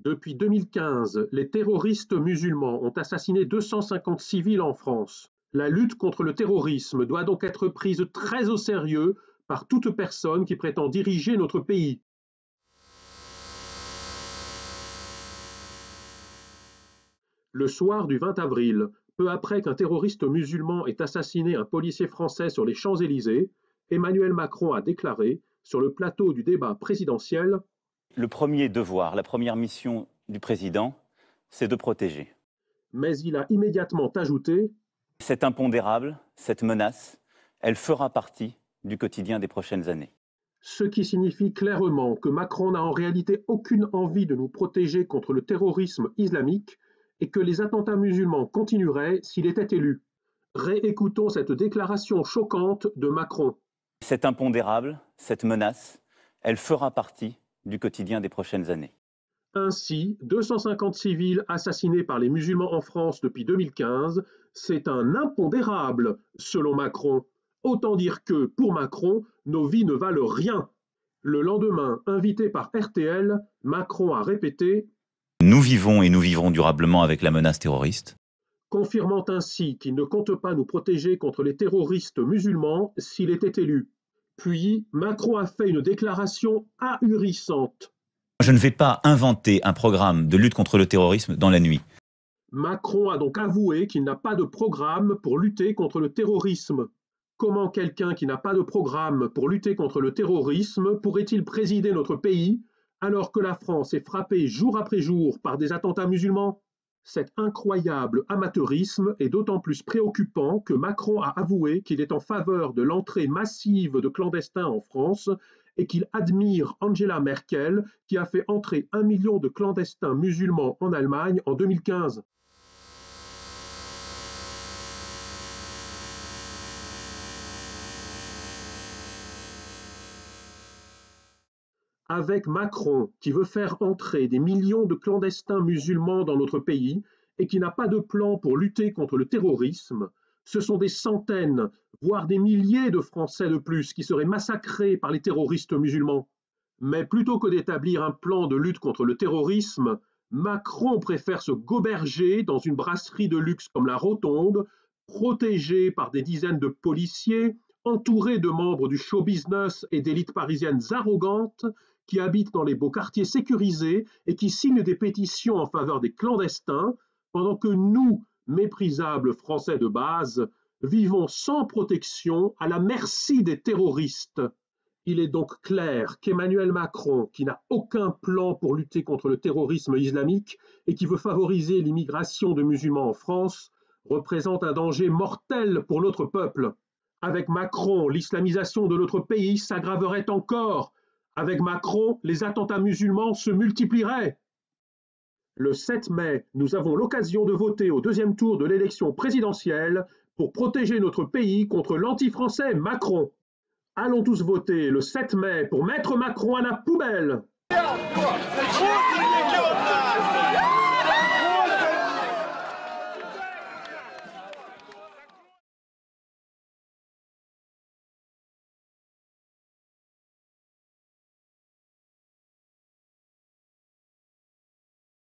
Depuis 2015, les terroristes musulmans ont assassiné 250 civils en France. La lutte contre le terrorisme doit donc être prise très au sérieux par toute personne qui prétend diriger notre pays. Le soir du 20 avril, peu après qu'un terroriste musulman ait assassiné un policier français sur les Champs-Élysées, Emmanuel Macron a déclaré, sur le plateau du débat présidentiel: Le premier devoir, la première mission du président, c'est de protéger. Mais il a immédiatement ajouté: Cet impondérable, cette menace, elle fera partie du quotidien des prochaines années. Ce qui signifie clairement que Macron n'a en réalité aucune envie de nous protéger contre le terrorisme islamique et que les attentats musulmans continueraient s'il était élu. Réécoutons cette déclaration choquante de Macron. Cet impondérable, cette menace, elle fera partie du quotidien des prochaines années. Ainsi, 250 civils assassinés par les musulmans en France depuis 2015, c'est un impondérable, selon Macron. Autant dire que, pour Macron, nos vies ne valent rien. Le lendemain, invité par RTL, Macron a répété: Nous vivons et nous vivrons durablement avec la menace terroriste. Confirmant ainsi qu'il ne compte pas nous protéger contre les terroristes musulmans s'il était élu. Puis, Macron a fait une déclaration ahurissante. Je ne vais pas inventer un programme de lutte contre le terrorisme dans la nuit. Macron a donc avoué qu'il n'a pas de programme pour lutter contre le terrorisme. Comment quelqu'un qui n'a pas de programme pour lutter contre le terrorisme pourrait-il présider notre pays alors que la France est frappée jour après jour par des attentats musulmans? Cet incroyable amateurisme est d'autant plus préoccupant que Macron a avoué qu'il est en faveur de l'entrée massive de clandestins en France et qu'il admire Angela Merkel qui a fait entrer 1 million de clandestins musulmans en Allemagne en 2015. Avec Macron, qui veut faire entrer des millions de clandestins musulmans dans notre pays et qui n'a pas de plan pour lutter contre le terrorisme, ce sont des centaines, voire des milliers de Français de plus qui seraient massacrés par les terroristes musulmans. Mais plutôt que d'établir un plan de lutte contre le terrorisme, Macron préfère se goberger dans une brasserie de luxe comme la Rotonde, protégé par des dizaines de policiers, entouré de membres du show business et d'élites parisiennes arrogantes, qui habitent dans les beaux quartiers sécurisés et qui signent des pétitions en faveur des clandestins, pendant que nous, méprisables Français de base, vivons sans protection à la merci des terroristes. Il est donc clair qu'Emmanuel Macron, qui n'a aucun plan pour lutter contre le terrorisme islamique et qui veut favoriser l'immigration de musulmans en France, représente un danger mortel pour notre peuple. Avec Macron, l'islamisation de notre pays s'aggraverait encore. Avec Macron, les attentats musulmans se multiplieraient. Le 7 mai, nous avons l'occasion de voter au deuxième tour de l'élection présidentielle pour protéger notre pays contre l'anti-français Macron. Allons tous voter le 7 mai pour mettre Macron à la poubelle.